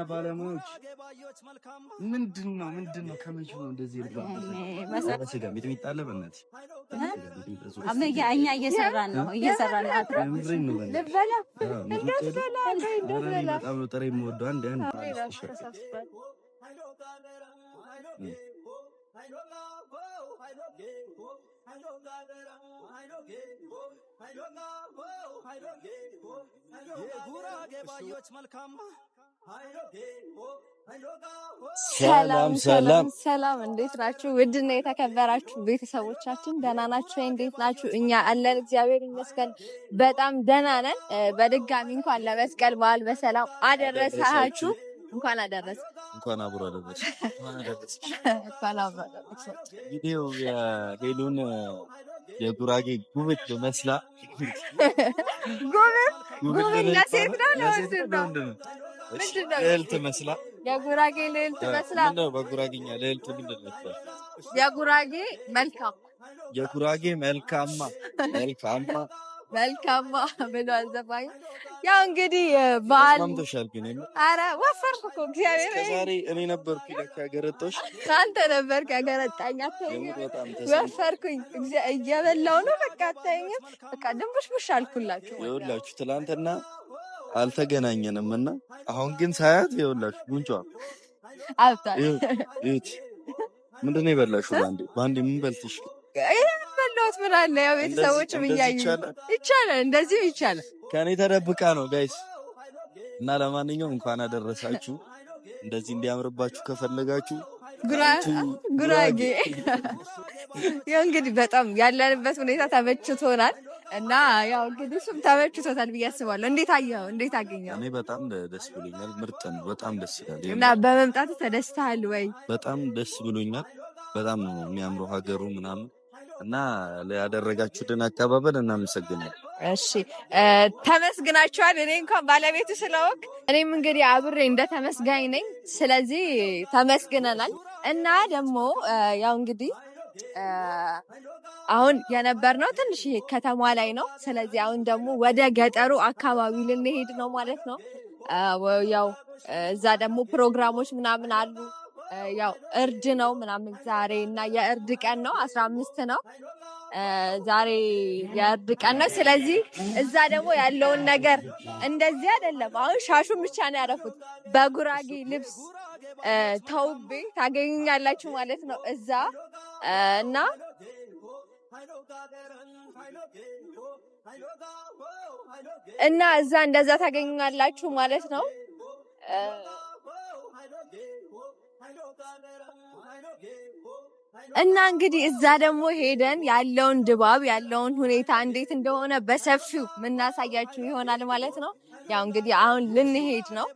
ባለሙያዎች ምንድነው ከመቼው ነው እንደዚህ ስጋ ሚጥሚጣ አለ በእናትህ እኛ እየሰራን ነው ልበላ በጣም ነው ጥሬ የምወደው አንድ ሰላም እንዴት ናችሁ? ውድና የተከበራችሁ ቤተሰቦቻችን ደህና ናችሁ? እንዴት ናችሁ? እኛ አለን እግዚአብሔር ይመስገን በጣም ደህና ነን። በድጋሚ እንኳን ለመስቀል በዓል በሰላም አደረሳችሁ። እንኳን አደረሰ እንኳን አብሮ አደረሰ እንኳን አብሮ አደረሰ። ቪዲዮ የሄሉን የጉራጌ ጉብት መስላ ጉብት ለሴት ነው ለወንድ ነው? ልዕልት መስላ የጉራጌ ልዕልት መስላ ምንድነው በጉራጌኛ ልዕልት ምንድን ነው? የጉራጌ መልካም የጉራጌ መልካማ ብሏል ዘፋኝ። ያው እንግዲህ በዓል ማምተሻል ግን ኧረ ወፈርኩ እኮ እግዚአብሔር ዛሬ እኔ ነበርኩ ያገረጣሽ አንተ ነበርክ ያገረጣኝ። ወፈርኩኝ እየበላሁ ነው በቃ አታየኝም። በቃ ድንቡሽቡሽ አልኩላችሁ። ይኸውላችሁ ትናንትና አልተገናኘንም እና አሁን ግን ሳያት ይኸውላችሁ ጉንጯ አብታል ምንድነው የበላሽው? ባንዴ ምን በልተሽ? በላሁት ምን አለ ያው ቤተሰቦችም እያዩ ይቻላል፣ እንደዚህ ይቻላል። ከኔ ተደብቃ ነው ጋይስ። እና ለማንኛውም እንኳን አደረሳችሁ። እንደዚህ እንዲያምርባችሁ ከፈለጋችሁ ጉራጌ ያው እንግዲህ በጣም ያለንበት ሁኔታ ተመችቶናል እና ያው እንግዲህ እሱም ተመችቶታል ብዬ አስባለሁ። እንዴት አየኸው? እንዴት አገኘኸው? እኔ በጣም ደስ ብሎኛል። ምርጥ ነው። በጣም ደስ ይላል። እና በመምጣት ተደስተሃል ወይ? በጣም ደስ ብሎኛል። በጣም ነው የሚያምረው ሀገሩ ምናምን እና ያደረጋችሁትን አቀባበል እናመሰግናለን። እሺ ተመስግናችኋል። እኔ እንኳን ባለቤቱ ስለወቅ እኔም እንግዲህ አብሬ እንደተመስጋኝ ነኝ። ስለዚህ ተመስግነናል እና ደግሞ ያው እንግዲህ አሁን የነበርነው ትንሽ ከተማ ላይ ነው። ስለዚህ አሁን ደግሞ ወደ ገጠሩ አካባቢ ልንሄድ ነው ማለት ነው። ያው እዛ ደግሞ ፕሮግራሞች ምናምን አሉ። ያው እርድ ነው ምናምን ዛሬ እና የእርድ ቀን ነው 15 ነው ዛሬ የእርድ ቀን ነው። ስለዚህ እዛ ደግሞ ያለውን ነገር እንደዚህ አይደለም። አሁን ሻሹን ብቻ ነው ያደረኩት በጉራጌ ልብስ ተውቤ ታገኙኛላችሁ ማለት ነው እዛ እና እዛ እንደዛ ታገኙኛላችሁ ማለት ነው። እና እንግዲህ እዛ ደግሞ ሄደን ያለውን ድባብ ያለውን ሁኔታ እንዴት እንደሆነ በሰፊው የምናሳያችሁ ይሆናል ማለት ነው። ያው እንግዲህ አሁን ልንሄድ ነው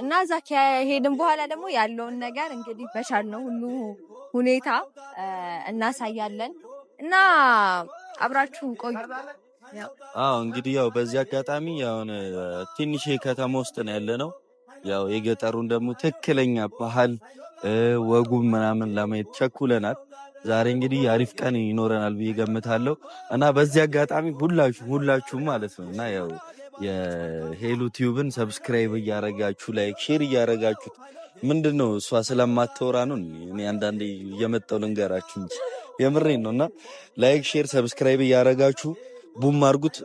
እና እዛ ከሄድን በኋላ ደግሞ ያለውን ነገር እንግዲህ በቻልነው ሁሉ ሁኔታ እናሳያለን እና አብራችሁን ቆዩ። እንግዲህ ያው በዚህ አጋጣሚ ያው ትንሽ ከተማ ውስጥ ነው ያለነው። ያው የገጠሩን ደግሞ ትክክለኛ ባህል ወጉ ምናምን ለማየት ቸኩለናል። ዛሬ እንግዲህ አሪፍ ቀን ይኖረናል ብዬ ገምታለሁ እና በዚህ አጋጣሚ ሁላችሁም ማለት ነው እና ያው የሄሉ ቲዩብን ሰብስክራይብ እያረጋችሁ ላይክ ሼር እያረጋችሁ ምንድነው እሷ ስለማትወራ ነው እኔ አንዳንዴ እየመጣሁ ልንገራችሁ እንጂ የምሬን ነውና ላይክ ሼር ሰብስክራይብ እያረጋችሁ ቡም አድርጉት።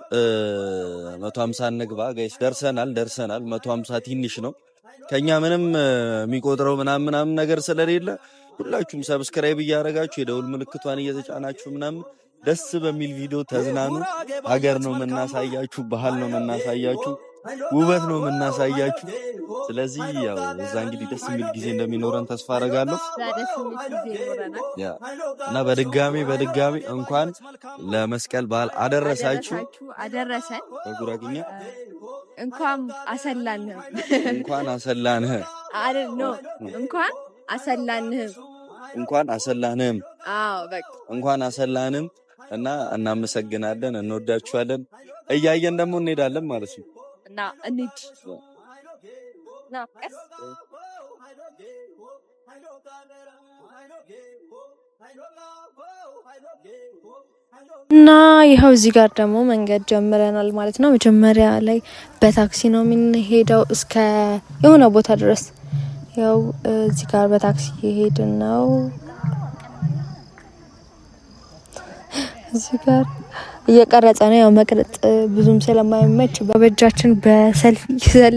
150 እንግባ ጋይስ። ደርሰናል 150 ትንሽ ነው ከኛ ምንም የሚቆጥረው ምናምን ነገር ስለሌለ ሁላችሁም ሰብስክራይብ እያረጋችሁ የደውል ምልክቷን እየተጫናችሁ ምናምን ደስ በሚል ቪዲዮ ተዝናኑ። ሀገር ነው የምናሳያችሁ፣ ባህል ነው የምናሳያችሁ፣ ውበት ነው የምናሳያችሁ። ስለዚህ ያው እዛ እንግዲህ ደስ የሚል ጊዜ እንደሚኖረን ተስፋ አደርጋለሁ እና በድጋሚ እንኳን ለመስቀል በዓል አደረሳችሁ አደረሰን። በጉራጌኛ እንኳን አሰላንህ እንኳን አሰላንህም እና እናመሰግናለን፣ እንወዳችኋለን። እያየን ደግሞ እንሄዳለን ማለት ነው እና እንሂድ እና ይኸው እዚህ ጋር ደግሞ መንገድ ጀምረናል ማለት ነው። መጀመሪያ ላይ በታክሲ ነው የምንሄደው እስከ የሆነ ቦታ ድረስ። ያው እዚህ ጋር በታክሲ እየሄድን ነው። እዚህ ጋር እየቀረጸ ነው። ያው መቅረጽ ብዙም ስለማይመች በበጃችን በሰልፍ ይዘል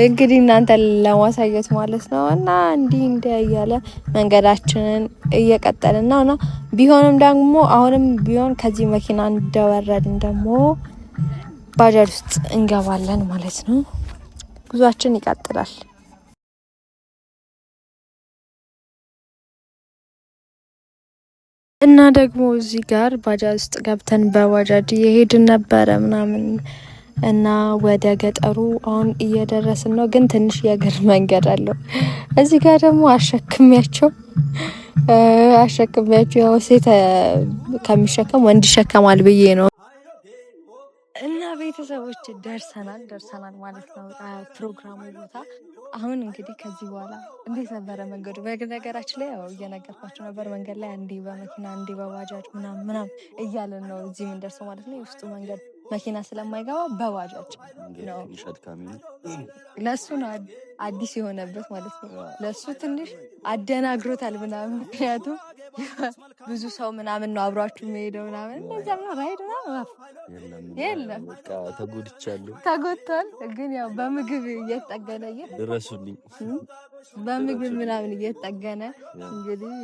እንግዲህ እናንተ ለማሳየት ማለት ነው። እና እንዲህ እያለ መንገዳችንን እየቀጠልን ነው። እና ቢሆንም ደግሞ አሁንም ቢሆን ከዚህ መኪና እንደወረድን ደግሞ ባጃጅ ውስጥ እንገባለን ማለት ነው። ጉዟችን ይቀጥላል። እና ደግሞ እዚህ ጋር ባጃጅ ውስጥ ገብተን በባጃጅ እየሄድን ነበረ ምናምን እና ወደ ገጠሩ አሁን እየደረስን ነው። ግን ትንሽ የእግር መንገድ አለው። እዚህ ጋር ደግሞ አሸክሚያቸው ያው ሴት ከሚሸከም ወንድ ይሸከማል ብዬ ነው። እና ቤተሰቦች ደርሰናል ማለት ነው ፕሮግራሙ ቦታ። አሁን እንግዲህ ከዚህ በኋላ እንዴት ነበረ መንገዱ? በነገራችን ላይ ያው እየነገርኳቸው ነበር። መንገድ ላይ አንዴ በመኪና አንዴ በባጃጅ ምናምን እያለን ነው እዚህ የምንደርሰው ማለት ነው። የውስጡ መንገድ መኪና ስለማይገባ በባጃጅ ነው። ለእሱ ነው አዲስ የሆነበት ማለት ነው። ለእሱ ትንሽ አደናግሮታል ምናምን፣ ምክንያቱም ብዙ ሰው ምናምን ነው አብሯችሁ የሚሄደው ምናምን እንደዛ ነው። ራይድ የለም ተጎድቷል። ግን ያው በምግብ እየተጠገነ ድረሱልኝ በምግብ ምናምን እየተጠገነ እንግዲህ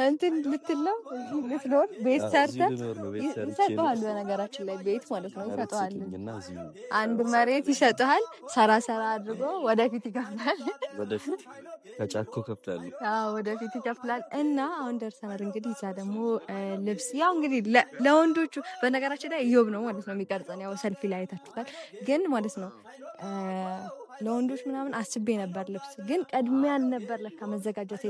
እንትን ልትለው ልትኖር ቤት ሰርተህ ይሰጠዋል። በነገራችን ላይ ቤት ማለት ነው ይሰጠዋል። አንድ መሬት ይሰጠዋል። ሰራ አድርጎ ወደፊት ይከፍላል። ከጫኮ ከፍላል። ወደፊት ይከፍላል። እና አሁን ደርሰናል። እንግዲህ እዛ ደግሞ ልብስ ያው እንግዲህ ለወንዶቹ በነገራችን ላይ እዮብ ነው ማለት ነው የሚቀርጸን። ያው ሰልፊ ላይ አይታችሁታል። ግን ማለት ነው ለወንዶች ምናምን አስቤ ነበር ልብስ፣ ግን ቅድሚያ ነበር ለካ መዘጋጀት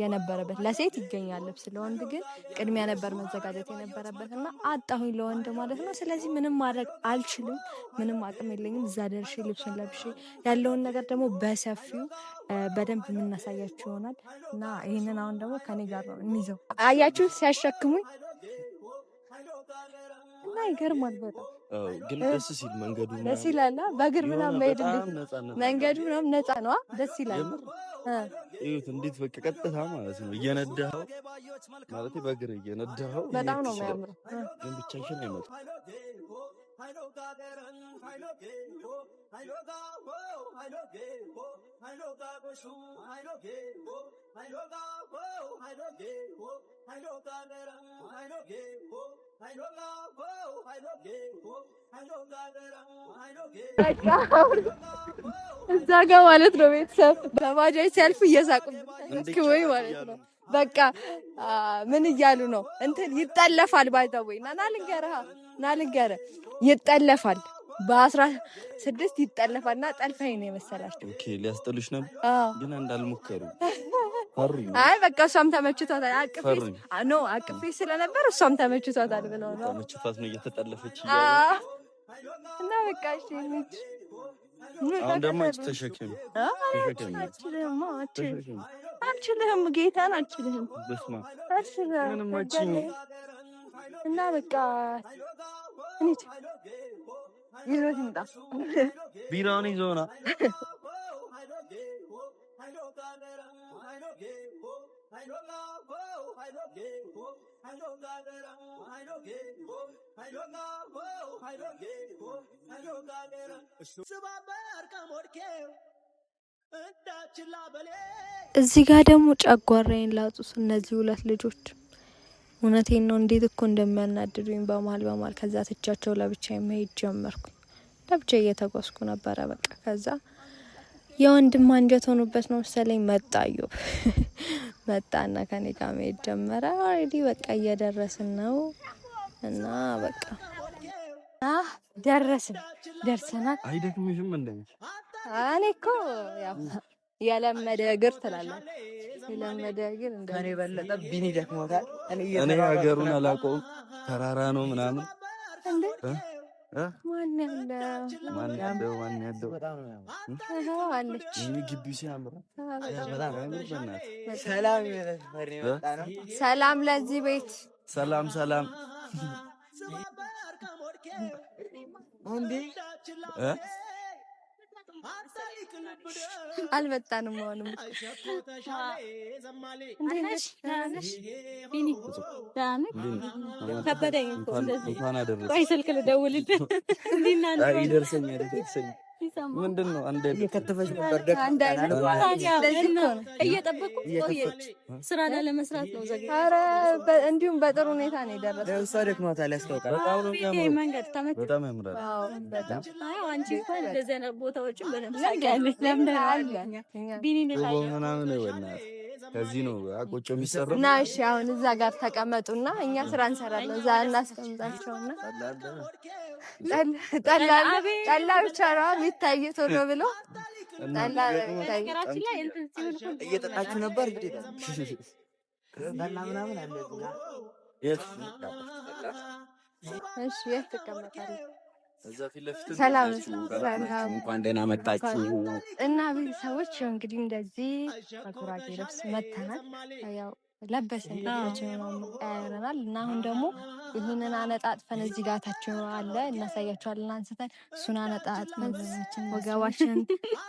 የነበረበት። ለሴት ይገኛል ልብስ፣ ለወንድ ግን ቅድሚያ ነበር መዘጋጀት የነበረበት እና አጣሁኝ ለወንድ ማለት ነው። ስለዚህ ምንም ማድረግ አልችልም፣ ምንም አቅም የለኝም። እዛ ደርሼ ልብሱን ለብሼ ያለውን ነገር ደግሞ በሰፊው በደንብ የምናሳያችሁ ይሆናል። እና ይህንን አሁን ደግሞ ከኔ ጋር ነው እንይዘው። አያችሁ ሲያሸክሙኝ እና ይገርማል በጣም ግን ደስ ሲል መንገዱ ደስ ይላል። በእግር ምናምን መሄድ መንገዱ ምናምን ነፃ ነው። ደስ ይላል። እዩት እንዴት በቃ ቀጥታ ማለት ነው እየነዳኸው ማለት በእግር እየነዳኸው በጣም ነው የሚያምረው። ግን ብቻሽን አይመጣም። እዛ ጋ ማለት ነው ቤተሰብ በባጃጅ ሲያልፉ እየሳቁ ወይ ማለት ነው። በቃ ምን እያሉ ነው? እንትን ይጠለፋል ባይዘው ና ልንገርህ ይጠለፋል። በ16 ይጠለፋል። እና ጠልፈኝ ነው የመሰላቸው። ኦኬ ሊያስጠሉሽ ነበር ግን እንዳልሞከሩ አይ በቃ እሷም ተመችቷታል። አቅፌ ስለነበር እሷም ተመችቷታል ብለው ነው ተመችቷት ነው እየተጠለፈች እና በቃ እሺ እንሂድ። አሁን ደግሞ ተሸከሚ አልችልህም፣ ጌታን አልችልህም። እና በቃ እንሂድ። ይዞት ይምጣ ቢራውን ይዞና እዚህ ጋር ደግሞ ጨጓራዬን ላጡት እነዚህ ሁለት ልጆች። እውነቴን ነው። እንዴት እኮ እንደሚያናድዱኝ በመሀል ከዛ ትቻቸው ለብቻ መሄድ ጀመርኩኝ። ለብቻ እየተጓዝኩ ነበረ። በቃ ከዛ የወንድም አንጀት ሆኖበት ነው መሰለኝ መጣና ከኔ ጋር መሄድ ጀመረ። ኦልሬዲ በቃ እየደረስን ነው እና በቃ ደርሰናል። አይደክምሽም እንዴ? እኔ እኮ ያው የለመደ እግር ትላለች። የለመደ እግር እንደኔ በለጠ ቢኒ ደክሞታል። እኔ ሀገሩን አላውቀውም። ተራራ ነው ምናምን ማን ያለው አለች ግቢው ሲያምር ሰላም ለዚህ ቤት ሰላም አልመጣንም። አሁንም ስልክ ልደውልልህ ምንድን ነው እየከተፈች ነበር እየጠበቁ ስራ ላለመስራት ነው። ኧረ እንዲሁም በጥሩ ሁኔታ ነው የደረሰው። እሷ ደክሟታል ያስታውቃል። መንገድ በጣም ያምራል። አንቺ እንኳን እንደዚህ አይነት ቦታዎችን በደምብ ታውቂያለሽ። ምናምን ከዚህ ነው አቆጮ የሚሰራው እና እሺ፣ አሁን እዛ ጋር ተቀመጡና እኛ ስራ እንሰራለን። እዛ እናስቀምጣቸውና ጠላ ብቻ ነው የሚታይ ቶሎ ብሎ እየጠጣችሁ ነበር እንዴ? ጠላ ምናምን አለ። እሺ፣ የት ትቀመጣለህ? እዛ ፊት ለፊት ሰላም እንኳን ደህና መጣችሁ። እና ቤተሰቦች እንግዲህ እንደዚህ በጉራጌ ልብስ መተናል። ያው ለበስን ቀያይረናል እና አሁን ደግሞ ይህንን አነጣጥፈን እዚህ ጋር ታችን አለ እናሳያቸዋለን። አንስተን እሱን አነጣጥፈን ወገባችንን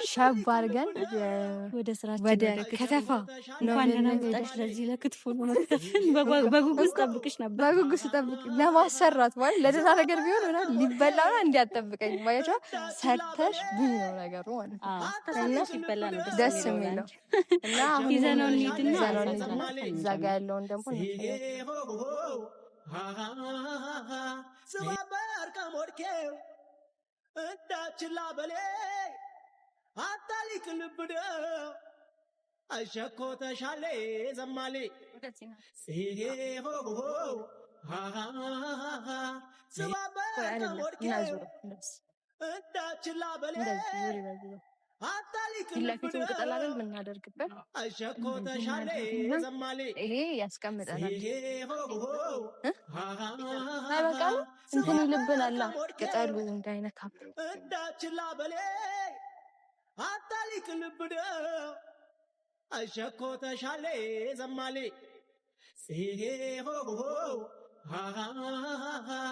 ሸብ አድርገን ወደ ከተፋ እንኳን ደህና መጣሽ። ለዚህ ለክትፎ ነው መክተፍን በጉጉስ ጠብቅሽ ነበር። በጉጉስ ጠብቅ ለማሰራት ማለት ለደህና ነገር ቢሆን ሆነ ሊበላ ነው እንዲያጠብቀኝ ማየቷ ሰርተሽ ብዙ ነው ነገሩ ማለት ነው። ሲበላ ነው ደስ የሚለው እና አሁን ይዘነው እንሂድና እዛ ጋ ያለውን ደግሞ ፊትለፊቱን ቅጠል አይደል የምናደርግበት ይሄ ያስቀምጠናል። በቃ እንትን ይልብናል ቅጠሉ እንዳይነካብን።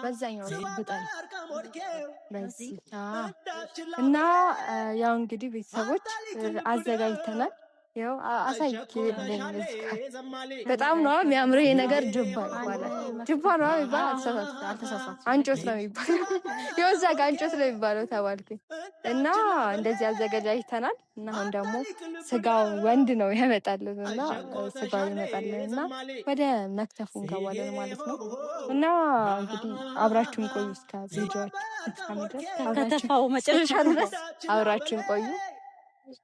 በዛኛው ግጠል በዚህ እና ያው እንግዲህ ቤተሰቦች አዘጋጅተናል። ያው አሳይቼ በጣም ነው የሚያምረው ይሄ ነገር። ጅባ ይባላል። ጅባ ነው ይባላል። አልተሳሳትኩም። አንጮት ነው የሚባለው። ያው እዛ ጋር አንጮት ነው የሚባለው ተባልኩኝ እና እንደዚህ አዘጋጅተናል። እና አሁን ደግሞ ስጋው ወንድ ነው ያመጣልን እና ስጋው ይመጣልን እና ወደ መክተፉ እንገባለን ማለት ነው። እና እንግዲህ አብራችሁን ቆዩ እስከ ቪዲዮአችን ፍጻሜ ድረስ ከተፋው መጨረሻ ድረስ አብራችሁን ቆዩ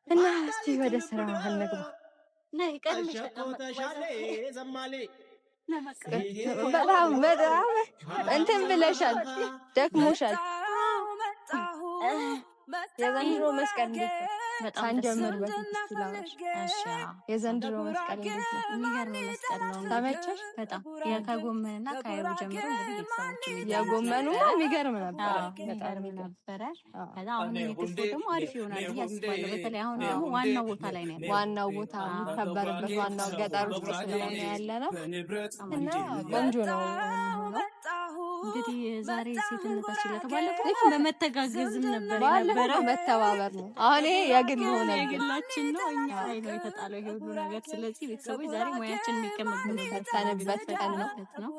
እና እስቲ ወደ ስራ እንግባ። በጣም እንትን ብለሻል፣ ደክሞሻል። የዘንድሮ መስቀል እንዴት ነው? ሳንጀምር በፊት ይችላልሽ። የዘንድሮ መስቀል እንዴት ነው? የሚገርም መስቀል ነው። ተመቸሽ? በጣም ከጎመንና ከአይብ ጀምሮ እንግዲህ ቤተሰቦች የጎመኑ የሚገርም ነበረ፣ በጣም ነበረ። ከዛ አሁን የክትፎ ደግሞ አሪፍ ይሆናል ብዬ አስባለሁ። በተለይ አሁን ደግሞ ዋናው ቦታ ላይ ነው ያለው። ዋናው ቦታ የሚከበርበት ዋናው ገጠር ውስጥ ስለሆነ ያለ ነው እና ቆንጆ ነው። እንግዲህ ዛሬ ሴትነታችን ለተባለፈው በመተጋገዝም ነበር የነበረው፣ መተባበር ነው። አሁን ይሄ የግል ሆነ የግላችን ነው፣ እኛ ላይ ነው የተጣለው ይሄ ሁሉ ነገር። ስለዚህ ቤተሰቦች ዛሬ ሙያችን የሚቀመጥበት ቀን ነው።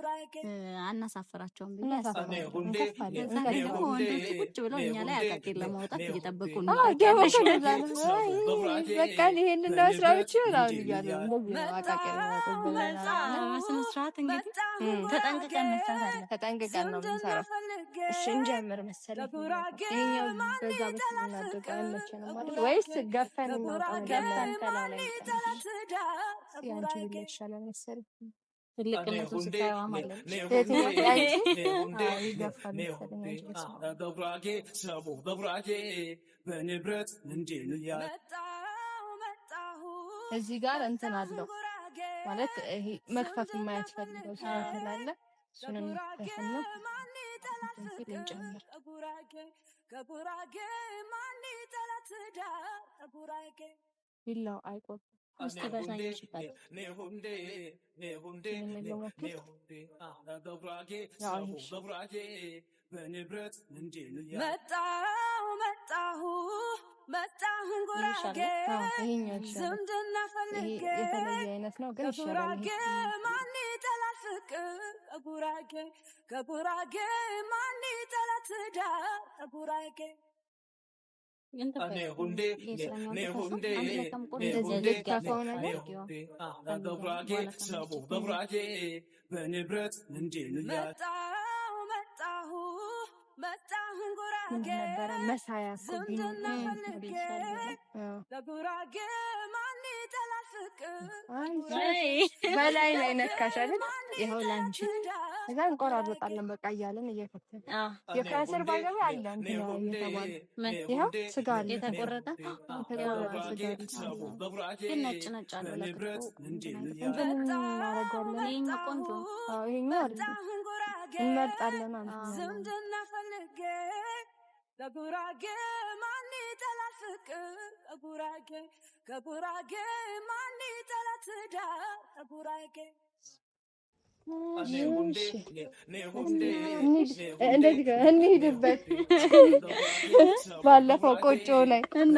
አናሳፍራቸውም ብዬ አስባለሁ። ወንዶች ቁጭ ብለው እኛ ላይ አቃቂር ለማውጣት እየጠበቁ ነው። በቃ ይሄንን ነው ስራ ብቻ ነው እያሉ አቃቂር በስነ ስርዓት እንግዲህ ተጠንቅቀን መስራት አለ። ተጠንቅቀን ነው የምንሰራው። እሺ እንጀምር መሰለኝ። ይሄኛው በዛ በኩል እናደርጋለን ነው ማለት ወይስ ገፈን ነው? ገፈን ከላይ ያንቺ ቢል ይሻላል መሰለኝ። ትልቅነቱን ስታየዋ ማለት ነው። እዚህ ጋር እንትን አለው ማለት ይሄ መክፈፍ የማያስፈልገው ስላለ እሱን እንፈትና እንጨምር። ቢላው አይቆም እስቲ በዛኛው ይባል መጣሁ ጉራጌ ዝምድና ፈልጌ የተለየ አይነት ነው ግን ይሻላል። ማን ይጠላል ፍቅር ከጉራጌ ማን ይጠላል ትዳር ከጉራጌ መጣሁ ጉራጌ መሳያ ዝምድና ፈልጌ ለጉራጌ ማን ይጠላል ፍቅር በላይ ላይ ነካሻለን። ይኸው ላንቺ እዛ እንቆራረጣለን በቃ እያለን እየከተን የከስር ባገባ አለ እንትን እየተባለ ይኸው ስጋ አለ የተቆረጠ ግን ነጭ ነጭ አለ ለክፉ እንትን እናደርገዋለን። ይሄኛው ቆንጆ ይሄኛው አሪፍ ነው እንመርጣለን። ዝምድና ፈልጌ ለጉራጌ ማን ይጠላል ፍቅር ከጉራጌ ማን ይጠላል ትዳር ከጉራጌ እንደዚህ እንሂድበት። ባለፈው ቆጮ ላይ እና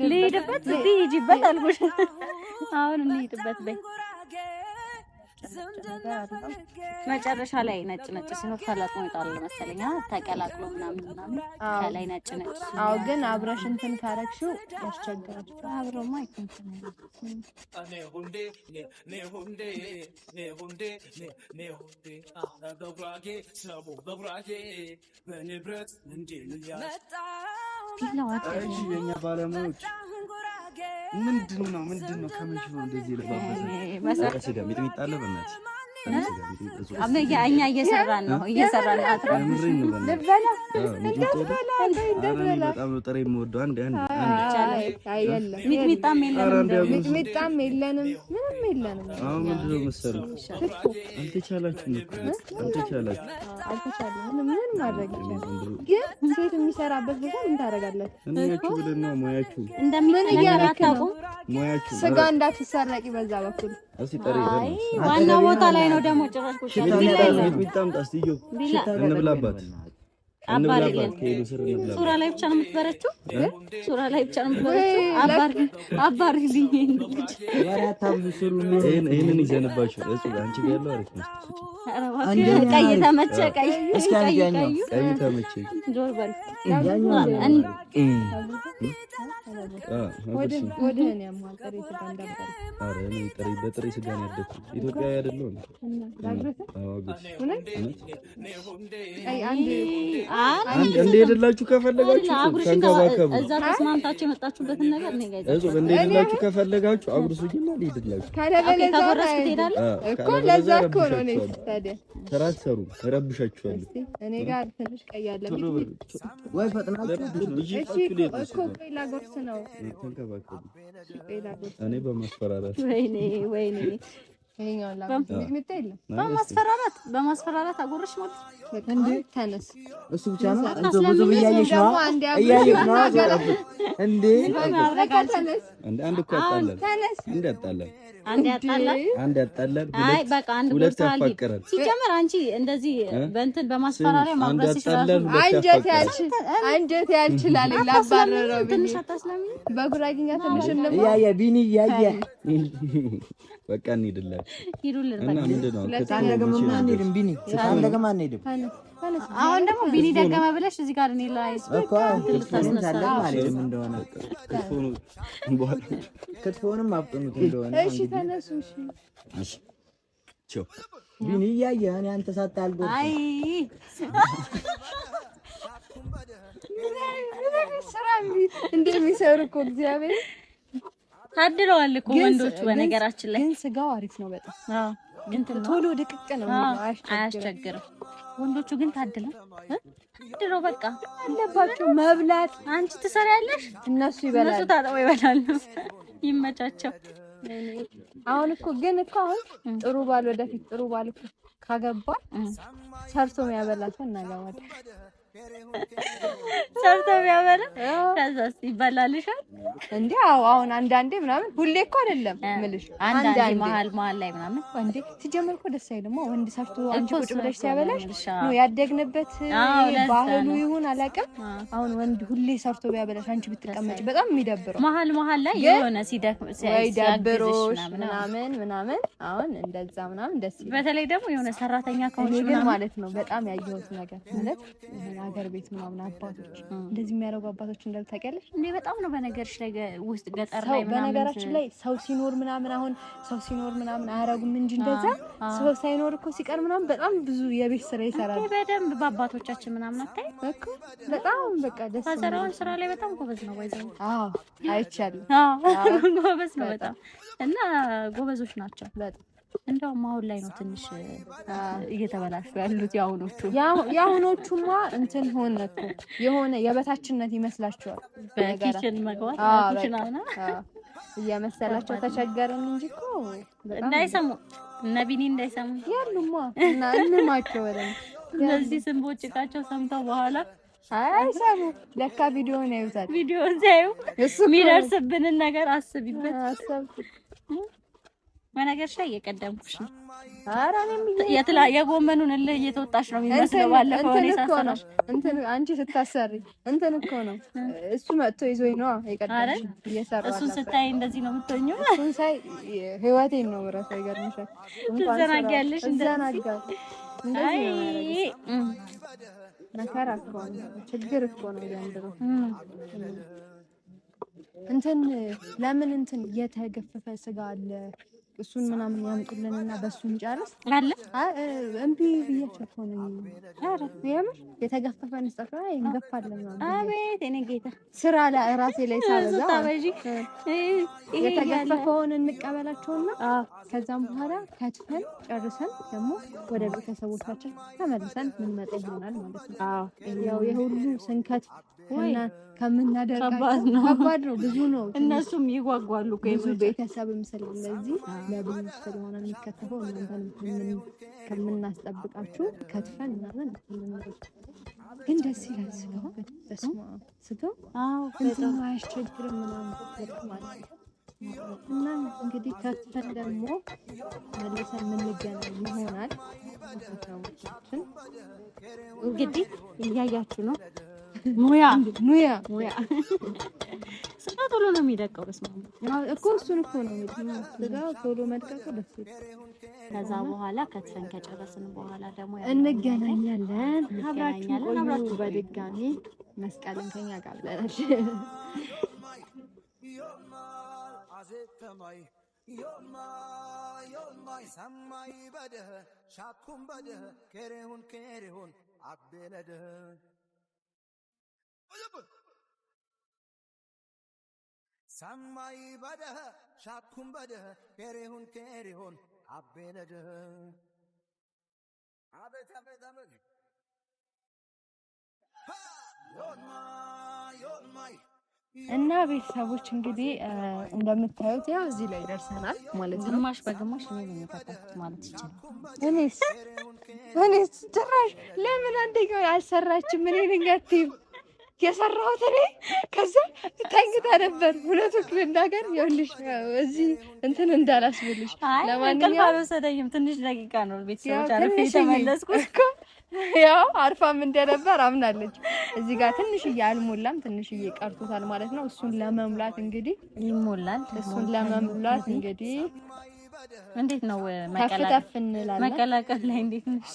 ልሂድበት ልሂጂበት አልኩሽ። አሁን እንሂድበት በይ። መጨረሻ ላይ ነጭ ነጭ ሲሆን ተለቅሞ ይጣል መሰለኝ ተቀላቅሎ ምናምን ከላይ ነጭ ነጭ። አዎ ግን አብረሽ እንትን ካረግሽው ያስቸግራል። አብሮማ አይተንተን የኛ ባለሙያዎች ምንድን ነው ከመቼ ነው እንደዚህ ለባበሰ ስጋ ሚጥሚጣ አለ በእናትህ እኛ እየሰራን ነው በጣም ነው ጥሬ የምወደው። አንድ ሚጥሚጣም የለንም ሚጥሚጣም የለንም ምንም የለንም። አሁን ምንድን ነው መሰለኝ አልተቻላችሁም ምን ማድረግ ይችላል ግን ሴት የሚሰራበት ቦታ ምን ታደርጋለህ? እንያችሁ ብለን ነው ሙያችሁ እንደሚያደርግ አታውቁም። ሙያችሁ ስጋ እንዳትሰረቂ በዛ በኩል እስቲ ጠሪ ዋና ቦታ ላይ ነው ደግሞ ጭራሽ ቁጭ ሚጥሚጣም ጣስቲዮ እንብላባት ሱራ ላይ ብቻ ነው የምትበረችው። ሱራ ላይ ብቻ ነው የምትበረችው። አባሪልኝ ይሄንን ይዘንባችሁ እሱ አንቺ ጋር ያለው አሪፍ ነው። ቀይ ተመቸ ቀይ ተመቸ ጆር በል ወደኔ ያማቀሪ ተጋንዳበር አረ እኔ በጥሬ ስጋ ነው ያደኩት። ኢትዮጵያዊ አይደለሁ ነው እንደ ሄደላችሁ ከፈለጋችሁ ተንከባከቡ። እዛ ተስማምታችሁ የመጣችሁበትን ነገር እኔ ጋር እዛ እንደ ሄደላችሁ ከፈለጋችሁ አጉርሱኝና ልሂድላችሁ። ከጎረስኩ ትሄዳለህ እኮ ለዛ እኮ ነው እኔ ታዲያ ተራሰሩ ተረብሻችኋለሁ። እኔ ጋር ትንሽ ቀያለ ወይ ፈጥናችሁ እኮ ላጎርስ ነው ተንከባከቡ። እኔ በማስፈራራት ወይኔ ይሄኛው በማስፈራራት አጎርሽ ማለት እንዴ ተነስ እሱ ብቻ ነው እንዴ ብዙ እያየሽ ነው እንዴ አንድ እኮ ያጣላል አንድ ያጣላል አይ በቃ አንድ ሁለት ያፋቀራል። ሲጀመር አንቺ እንደዚህ በእንትን በማስፈራሪያ ማግረስ ይችላል። አንጀት ያልችላል ላባረረው ትንሽ አታስለሚ በጉራጌኛ ትንሽ ያያ ቢኒ ያያ በቃ እንሂድላት ሂዱልን እና ምንድነው ታለገማ እንሂድም ቢኒ ታለገማ እንሂድም። አሁን ደግሞ ቢኒ ደገመ ብለሽ እዚህ ጋር እኔ ላይ እኮ ታለገማ እንሂድም እንደሆነ ክትፎንም አብጡት እንደሆነ እሺ ተነሱ እሺ ቾ ቢኒ ያያ እኔ አንተ ሳታልጎ አይ ስራ እንደሚሰሩ እኮ እግዚአብሔር ታድለዋል እኮ ወንዶቹ። በነገራችን ላይ ግን ስጋው አሪፍ ነው በጣም አዎ፣ ግን ቶሎ ድቅቅ ነው አያስቸግርም። ወንዶቹ ግን ታድለው ታድለው በቃ አለባቸው መብላት። አንቺ ትሰሪያለሽ፣ እነሱ ይበላሉ፣ እነሱ ታጥበው ይበላሉ። ይመቻቸው። አሁን እኮ ግን እኮ አሁን ጥሩ ባል ወደፊት ጥሩ ባል ካገባ ሰርቶ የሚያበላሽ እናገባለን። ሰርቶ የሚያበላ ከዛስ ይበላልሻል እንዴ? አዎ አሁን አንዳንዴ ምናምን ሁሌ እኮ አይደለም እምልሽ አንዳንዴ መሀል ላይ ምናምን እንዴ ሲጀመር እኮ ደስ አይልም። ወንድ ሰርቶ አንቺ ቁጭ ብለሽ ሲያበላሽ ነው ያደግንበት ባህሉ ይሁን አላውቅም። አሁን ወንድ ሁሌ ሰርቶ ቢያበላሽ አንቺ ብትቀመጪ በጣም የሚደብረው መሀል ላይ የሆነ ሲደክም ሲያግዝሽ ምናምን አሁን እንደዛ ምናምን ደስ ይላል። በተለይ ደግሞ የሆነ ሰራተኛ ከሆነች ግን ማለት ነው በጣም ያየሁት ነገር ማለት ሀገር ቤት ምናምን አባቶች እንደዚህ የሚያደርጉ አባቶች እንዳሉ ታውቂያለሽ እንዴ? በጣም ነው በነገርሽ ላይ ውስጥ ገጠር ላይ ምናምን በነገራችን ላይ ሰው ሲኖር ምናምን አሁን ሰው ሲኖር ምናምን አያረጉም እንጂ እንደዛ ሰው ሳይኖር እኮ ሲቀር ምናምን በጣም ብዙ የቤት ስራ ይሰራሉ። በደንብ በአባቶቻችን ምናምን አታይ እኮ በጣም በቃ ደስ ይላል። ስራ ላይ በጣም ጎበዝ ነው ወይዘሮ። አዎ አይቻልም። ጎበዝ ነው በጣም እና ጎበዞች ናቸው በጣም። እንደውም አሁን ላይ ነው ትንሽ እየተበላሹ ያሉት ያሁኖቹማ እንትን ሆነ እኮ የሆነ የበታችነት ይመስላችኋል። በኪችን መግባት ኩሽናና እየመሰላቸው ተቸገረን እንጂ እኮ እንዳይሰሙ እነ ቢኒ እንዳይሰሙ ያሉማ እና እንማቸው ወደም እነዚህ ስንቦጭቃቸው ሰምተው በኋላ አይሰሙ ለካ ቪዲዮ ነው ያዩታል። ቪዲዮ ሲያዩ የሚደርስብንን ነገር አስቢበት። በነገርሽ ላይ እየቀደምኩሽ ነው። ኧረ እኔም የጎመኑን እልህ እየተወጣሽ ነው የሚመስለው። ባለፈው እኔ ሳሰራሽ እንትን አንቺ ስታሰሪ እንትን እኮ ነው እሱ መጥቶ ይዞኝ ነው የቀደምሽ እየሰራሁ። እሱን ስታይ እንደዚህ ነው የምትሆኚው። እሱን ሳይ ህይወቴን ነው ብረሳ ይገርምሻል። ትዘናጊያለሽ እንደዚህ መከራ እኮ ነው ችግር እኮ ነው ዘንድሮ። እንትን ለምን እንትን የተገፈፈ ስጋ አለ እሱን ምናምን ያምጡልንና በሱ እንጨርስ አለ። እምቢ ብያቸው እኮ ነው። ኧረ የምር የተገፈፈ ንስጣ እንገፋለን ነው። አቤት እኔ ጌታ ስራ ላይ ራሴ ላይ ሳበዛ የተገፈፈውን እንቀበላቸውና ከዛም በኋላ ከትፈን ጨርሰን ደግሞ ወደ ቤተሰቦቻችን ተመልሰን ምን መጣ ይሆናል ማለት ነው። አዎ ያው የሁሉ ስንከት እና ከምናደርጋቸው ከባድ ነው፣ ብዙ ነው። እነሱም ይጓጓሉ ብዙ ቤተሰብም ስለዚህ ለብዙ ስለሆነ የሚከተፈው እናንተን ከምናስጠብቃችሁ ከትፈን ምናምን ግን ደስ ይላል። ስጋው በስማ ስጋው በጣም አያስቸግርም ምናምን ማለት ነው። እና እንግዲህ ከትፈን ደግሞ መልሰን የምንገናኝ ይሆናል። ከተማችን እንግዲህ እያያችሁ ነው። ሙያ ስጋ ቶሎ ነው የሚደቀው። በስመ አብ እኮ እሱን እኮ ነው ስጋ ቶሎ መድቀቁ ደስ ይላል። ከዛ በኋላ ከትፈን ከጨረስን በኋላ ደግሞ እንገናኛለን። አብራችሁ በድጋሚ መስቀልን ከኛ ጋር ብለሽ ሰማይ በደህ ሻኩም በደህ ከሬሁን አቤነደህ አቤት አቤት አቤት እና ቤተሰቦች እንግዲህ እንደምታዩት ያው እዚህ ላይ ደርሰናል ማለት ነው። ግማሽ በግማሽ ነው የሚፈታኩት ማለት ይችላል። እኔስ ጭራሽ ለምን አንደኛው አልሰራችም? ምን ነኝአትይም የሰራሁት እኔ ከዛ ተኝታ ነበር። እውነቱን ልናገር ይኸውልሽ እዚህ እንትን እንዳላስብልሽ። ለማንኛውም አልወሰደኝም። ትንሽ ደቂቃ ነው ቤተሰቦች አርፌ ተመለስኩት እኮ ያው አርፋም እንደነበር አምናለች። እዚህ ጋር ትንሽዬ አልሞላም፣ ትንሽዬ ቀርቶታል ማለት ነው። እሱን ለመሙላት እንግዲህ ይሞላል። እሱን ለመሙላት እንግዲህ እንዴት ነው መቀላቀል እንላለን። መቀላቀል ላይ እንዴት ነሽ?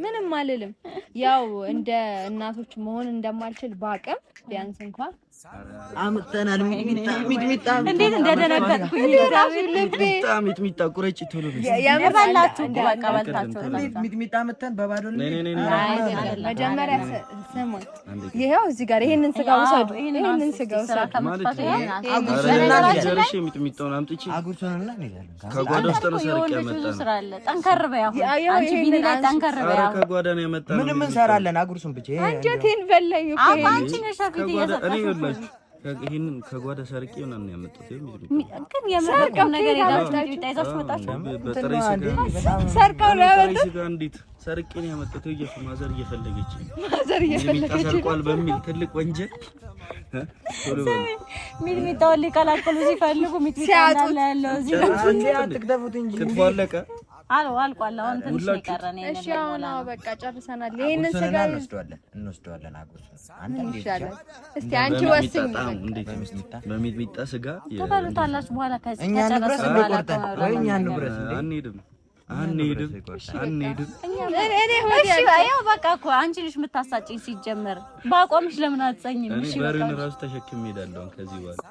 ምንም አልልም። ያው እንደ እናቶች መሆን እንደማልችል ባቀም ቢያንስ እንኳን አምጥተናል። ሚጥሚጣ እንዴት እንደደነገጥኩኝ ሚጥሚጣ ቁረጭ ቶሎ የበላችሁ በቃ በልታችሁ ሚጥሚጣ መተን በባዶ መጀመሪያ ስሙን ይሄው እዚህ ጋር ይሄንን ስጋ ውሰዱ። ይሄንን ስጋ ውሰዱ ማለት ጀርሽ ሚጥሚጣውን አምጥቼ አጉርቶንና እንሄዳለን። ከጓዳ ውስጥ ነው ሰርቄ ያመጣነው። ስራ አለ ጠንከር በይ። አሁን አንቺ ቢኒ ላይ ጠንከር በይ። ኧረ ከጓዳ ነው ያመጣነው። ምንም እንሰራለን። አጉርሱን ብቻ አንጀቴን በላኝ እኮ አንቺ ነሽ ፊት እየሰጠሽ ይሄንን ከጓዳ ሰርቄ ምናምን ያመጣሁት ግን የመረቀም ነገር ሄዳችሁ ይጣይዛችሁ መጣችሁ በጥሬ ስጋ ሰርቀው ነው ያመጣሁት። ስጋ እንዴት ሰርቄ ነው ያመጣሁት? ማዘር እየፈለገች ሰርቋል በሚል ትልቅ ወንጀል ሚጥሚጣውን ሊቀላቅሉ ሲፈልጉ ሚጥሚጣ እንዳለ ያለው እዚህ አትክተፉት እንጂ ክትፎ አለቀ። አልቋል። አሁን ትንሽ ይቀረን ነው። እሺ አሁን በቃ ጨርሰናል። ይሄንን ስጋ እንወስደዋለን። አጎስ አንተ ይሻላል። እስቲ አንቺ ወስኝ። በሚጥሚጣ ስጋ ተባሉታላችሁ በኋላ ከዚህ እኛ ንብረት እንቆርጠን ወይ እኛ ንብረት አንሄድም። እኔ ሆዴ ያው በቃ እኮ አንቺ ልጅ የምታሳጭኝ ሲጀመር ባቆምሽ ለምን አትጸኝም? እሺ በሬን ራሱ ተሸክሜ ሄዳለሁ ከዚህ በኋላ።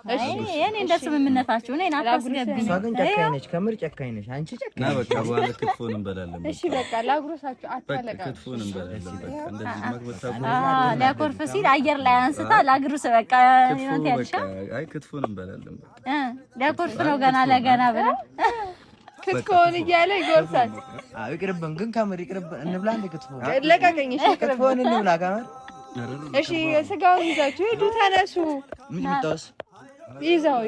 እሺ የኔ እንደ ስምምነታችሁ እኔ ናታስገብኝ። እሷ ግን ጨካኝ ነች፣ ከምር ጨካኝ ነች። አንቺ ጨካኝ ነሽ። በቃ በኋላ ክትፎን እንበላለን። እሺ በቃ ላጉርሳችሁ፣ አትፈለጋ ክትፎን እንበላለን። በቃ እንደዚህ ማግበታው ሊያኮርፍ ሲል አየር ላይ አንስታ ላግሩስ በቃ እንት ያልሻ። አይ ክትፎን እንበላለን። በቃ ሊያኮርፍ ነው ገና ለገና ብለ ክትፎን እያለ ይጎርሳል። አዎ ይቅርብን፣ ግን ከምር ይቅርብን። እንብላ እንደ ክትፎ ለቀቀኝ። እሺ ክትፎን እንብላ ከምር። እሺ ስጋውን ይዛችሁ ሂዱ፣ ተነሱ። ሚጥሚጣውስ ይዘው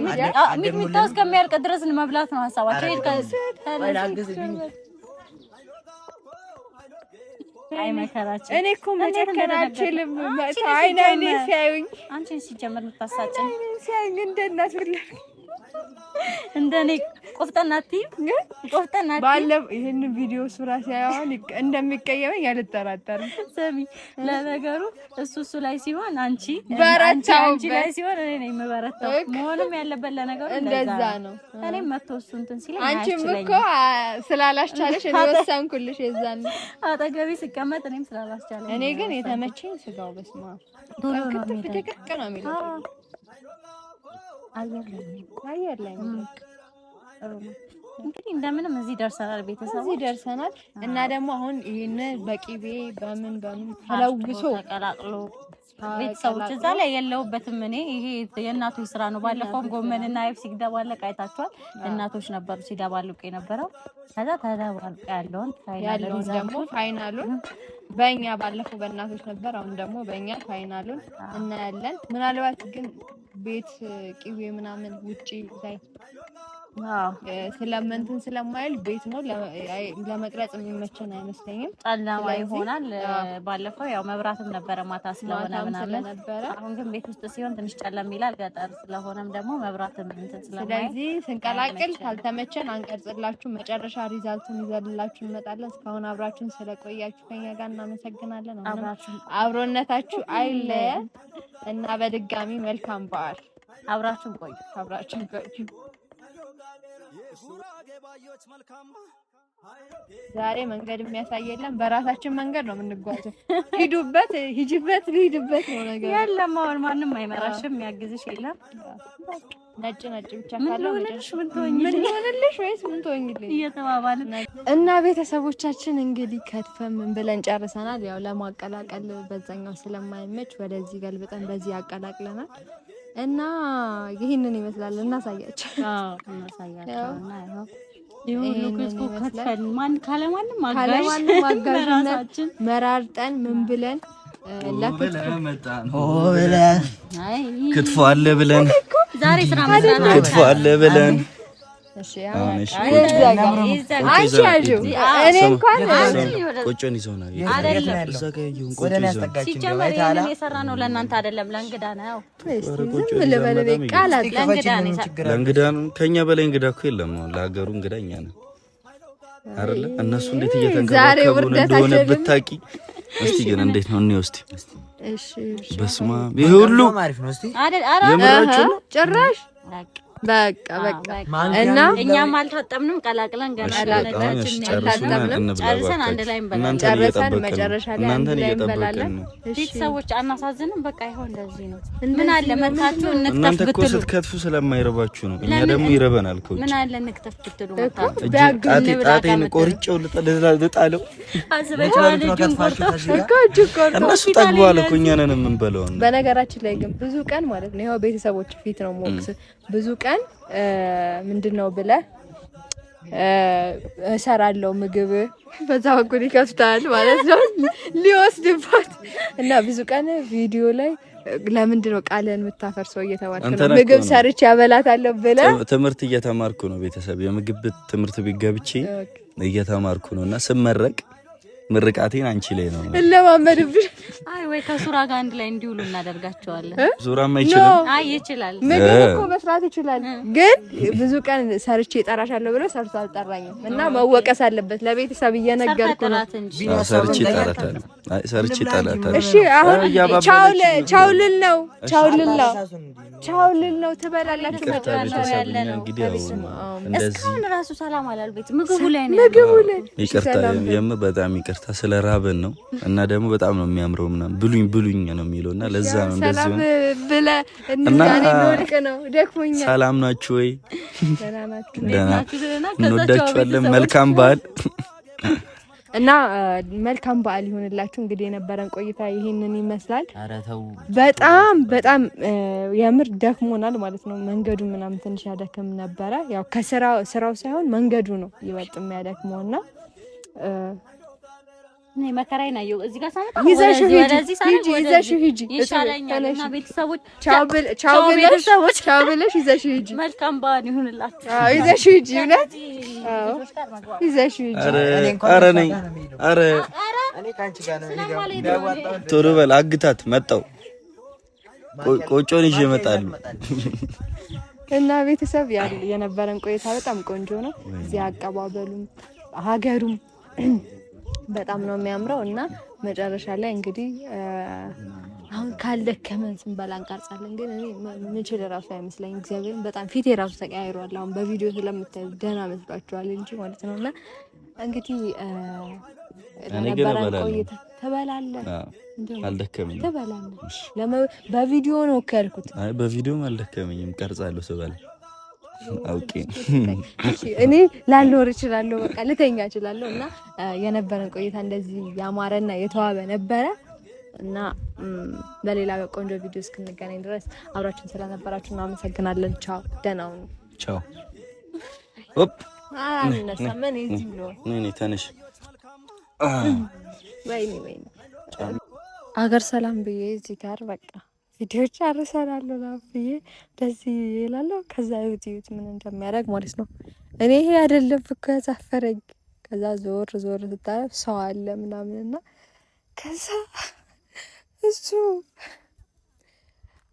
ሚጥሚጣው እስከሚያልቅ ድረስ መብላት ነው ሀሳባቸው። አይ መከራችን። እኔ እኮ መጨከን አልችልም። አይኔ ሲያዩኝ አንቺን ሲጀምር የምታሳጭኝ ሲያዩኝ እንደ እናት ብላ እንደኔ ቆፍጠና አትይም። ቆፍጠና ባለው ይሄን ቪዲዮ ሱራ ሲያዩን እንደሚቀየመኝ አልጠራጠርም። ሰሚ ለነገሩ እሱ ላይ ሲሆን አንቺ ላይ ሲሆን እኔ ነኝ የምበረታው። መሆንም ያለበት ለነገሩ እንደዛ ነው። እኔም መጥቶ እሱ እንትን ሲለኝ አንቺም እኮ ስላላስቻለሽ እኔ ወሰንኩልሽ። የዛን አጠገቤ ሲቀመጥ እኔም ስላላስቻለኝ። እኔ ግን የተመቸኝ ስጋው በስማ ዶሎ ነው የሚለው አየር ላይ እንግዲህ እንደምንም እዚህ ደርሰናል። ቤተሰብ እና ደግሞ አሁን ይሄን በቂቤ በምን ተለውሶ ተቀላቅሎ ቤተሰቦች እዛ ላይ የለውበትም። እኔ ይሄ የእናቶች ስራ ነው። ባለፈው ጎመንና አይብ ሲደባለቅ አይታችኋል። እናቶች ነበሩ ሲደባልቁ የነበረው። ከዛ ተደባልቁ ያለውን ደግሞ ፋይናሉን በእኛ ባለፈው በእናቶች ነበር። አሁን ደግሞ በእኛ ፋይናሉን እናያለን። ምናልባት ግን ቤት ቂቤ ምናምን ውጪ ላይ ስለምንትን ስለማይል ቤት ነው ለመቅረጽ የሚመቸን አይመስለኝም። ጨለማ ይሆናል። ባለፈው ያው መብራትም ነበረ ማታ ስለሆነ ምናምን ነበረ። አሁን ግን ቤት ውስጥ ሲሆን ትንሽ ጨለም ይላል። ገጠር ስለሆነም ደግሞ መብራትም እንትን ስለማይል ስለዚህ ስንቀላቅል ካልተመቸን አንቀርጽላችሁ። መጨረሻ ሪዛልቱን ይዘልላችሁ እንመጣለን። እስካሁን አብራችሁን ስለቆያችሁ ከኛ ጋር እናመሰግናለን። አብሮነታችሁ አይለየን እና በድጋሚ መልካም በዓል። አብራችሁን ቆዩ። ዛሬ መንገድ የሚያሳይ የለም። በራሳችን መንገድ ነው የምንጓዘው። ሂጂበት ነው ነገር የለም። አሁን ማንም አይመራሽም፣ የሚያግዝሽ የለም። ነጭ ብቻ ካለው ምን ሆነልሽ ወይስ ምን ትሆኝልኝ እየተባባልን እና ቤተሰቦቻችን እንግዲህ ከትፈን ምን ብለን ጨርሰናል። ያው ለማቀላቀል በዛኛው ስለማይመች ወደዚህ ገልብጠን በዚህ ያቀላቅለናል እና ይሄንን ይመስላል። እናሳያቸው። እና ይሁን ክትፎ ከተፈን ካለማንም አጋዥነት መራርጠን ምን ብለን ክትፎ አለ ብለን ዛሬ ስራ መስራት ክትፎ አለ ብለን እሺ አንቺ ያዡ እኔ እንኳን ቆጮን ይዞና አይደለም እዛ ጋር ይሁን ቆጮ ይዞና ሲጀመር ይሄንን የሰራ ነው ለእናንተ አይደለም ለእንግዳ ነው። ለእንግዳ ነው። ከኛ በላይ እንግዳ እኮ የለም። ለሀገሩ እንግዳ እኛ ነን አይደለ? እነሱ እንዴት እየተንከባከቡ እንደሆነ ብታቂ። እስቲ ግን እንዴት ነው እንየው እስቲ። እሺ በስማ ይሄ ሁሉ ማሪፍ ነው። እስቲ የምራችሁ ጭራሽ በቃ እና እኛም አልታጠብንም። ቀላቅለን ገና ጨርሰን አንድ ላይ እንበላለን። ጨርሰን መጨረሻ ላይ አንድ ላይ እንበላለን። ቤተሰቦች አናሳዝንም። በቃ ይሁን እንደዚህ ነው። ምን አለ መታችሁ እንክተፍ እናንተ እኮ ብትሉ ስትከትፉ ስለማይረባችሁ ነው። እኛ ደግሞ ይረበናል እኮ። ምን አለ እንክተፍ ብትሉ ጣቴን ቆርጬው ልጣለው። እነሱ ጠግበዋል እኮ እኛ ነን የምንበላው። በነገራችን ላይ ግን ብዙ ቀን ማለት ነው ይኸው ቤተሰቦች ፊት ነው ሞክስ ብዙ ቀን ምንድነው ብለህ እሰራለሁ ምግብ በዛ በኩል ይከፍታል ማለት ነው ሊወስድባት እና ብዙ ቀን ቪዲዮ ላይ ለምንድን ነው ቃልን የምታፈርሰው እየተባልክ ነው? ምግብ ሰርቼ ያበላታለሁ ብለህ ትምህርት እየተማርኩ ነው። ቤተሰብ የምግብ ትምህርት ቤት ገብቼ እየተማርኩ ነውና ስመረቅ ምርቃቴን አንቺ ላይ ነው እለማመድብሽ። አይ ወይ ከሱራ ጋር አንድ ላይ እንዲውሉ እናደርጋቸዋለን። ሱራማ አይችልም። አይ ይችላል፣ ምግብ እኮ መስራት ይችላል። ግን ብዙ ቀን ሰርቼ እጠራሻለሁ ብሎ ሰርቶ አልጠራኝም እና መወቀስ አለበት። ለቤተሰብ እየነገርኩ ነው። ሰርቼ እጠራታለሁ። አይ ሰርቼ እጠራታለሁ። እሺ አሁን ቻውልል ነው ትበላላችሁ። መጨረሻው ያለ ነው። እስካሁን ራሱ ሰላም አላልቤት ምግቡ ላይ ነው። ይቅርታ በጣም ይቅርታ ስለ ራበን ነው እና ደግሞ በጣም ነው የሚያምረው ምናምን ብሉኝ ነው የሚለውና ለዛ ነው እንደዚህ ነው ብለ እንዛኔ ነው ደክሞኛል። ሰላም ናችሁ ወይ? እንወዳችኋለን። መልካም በዓል እና መልካም በዓል ይሁንላችሁ። እንግዲህ የነበረን ቆይታ ይሄንን ይመስላል። በጣም የምር ደክሞናል ማለት ነው። መንገዱ ምናምን ትንሽ ያደክም ነበረ። ያው ከስራው ሳይሆን መንገዱ ነው ይበልጥ የሚያደክመውና ነይ መከራዬ ናየው እዚህ ጋር ሳመጣ ይዘሽ ሂጂ ይሻለኛልና ቤተሰቦች ቻው ብለሽ ይዘሽ ሂጂ። መልካም በዓል ይሁንላችሁ። ይዘሽ ሂጂ እውነት ይዘሽ ሂጂ። ኧረ ቶሎ በል አግታት መጣው ቆጮን ይዤ እመጣለሁ። እና ቤተሰብ የነበረን ቆይታ በጣም ቆንጆ ነው። እዚህ አቀባበሉም ሀገሩም በጣም ነው የሚያምረው እና መጨረሻ ላይ እንግዲህ አሁን ካልደከመን ስንበላ እንቀርጻለን። ግን እኔ ምንችል ራሱ አይመስለኝም። እግዚአብሔርን በጣም ፊቴ ራሱ ተቀያይሯል። አሁን በቪዲዮ ስለምታዩ ደህና መስሏችኋል እንጂ ማለት ነው። እና እንግዲህ ለነበረን ቆይታ ትበላለህ፣ አልደከመኝም። ትበላለህ። በቪዲዮ ነው ካልኩት። አይ በቪዲዮም አልደከመኝም። ቀርጻለሁ ስበላ አውቄ እኔ ላልኖር እችላለሁ፣ በቃ ልተኛ እችላለሁ። እና የነበረን ቆይታ እንደዚህ ያማረና የተዋበ ነበረ እና በሌላ በቆንጆ ቪዲዮ እስክንገናኝ ድረስ አብራችሁን ስለነበራችሁ እናመሰግናለን። ቻው፣ ደህና ሁኑ። ቻው። አነሳመን እዚህ ብሎ ነኝ ተነሽ። ወይኔ አገር ሰላም ብዬ እዚህ ጋር በቃ ቪዲዮች አርሰናለሁ ብዬ እንደዚህ ይላለሁ። ከዛ ዩቲዩብ ምን እንደሚያደርግ ማለት ነው። እኔ ይሄ አይደለም እኮ ያዛፈረኝ። ከዛ ዞር ስታረፍ ሰው አለ ምናምንና ከዛ እሱ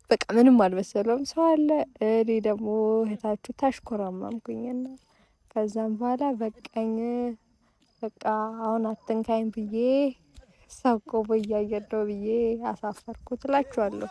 በቃ ምንም አልመሰለውም። ሰው አለ። እኔ ደግሞ እህታችሁ ታሽኮራማምኩኝና ከዛም በኋላ በቃኝ። በቃ አሁን አትንካኝ ብዬ ሰው ቆቦ እያየን ነው ብዬ አሳፈርኩት እላችኋለሁ።